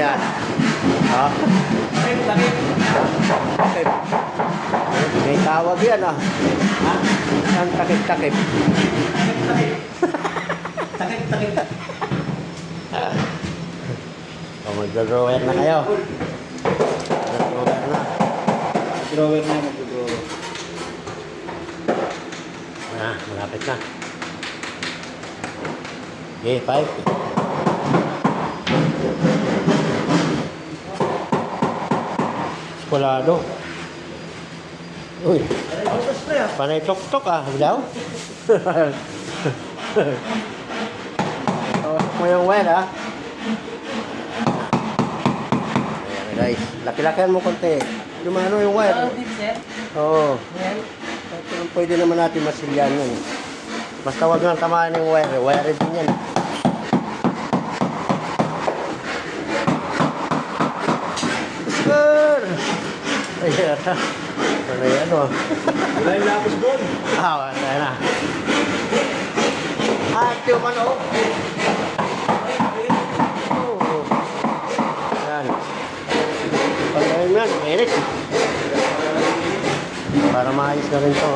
yan. Ha? Takip. May tawag yan ah. Ha? Ang takip-takip. Takip. So, magdodrower na kayo. Magdodrower na. Drawer na mag-drawer. Malapit na. Okay, 5. Skolado. Uy, panay tok-tok ah, daw. Tawag mo yung wire ah. Ayan guys, laki-lakihan mo konti. Yung ano yung wire. Oo. Pero pwede naman natin masilyan yun. Basta wag lang tamaan yung wire. Wire din yan. Sir! Ayan. Ano yan o? Wala yung lapis doon. Wala na. Yung manok. Oo. Ayan. Pagkain yan, mainit. Para maayos na rin to.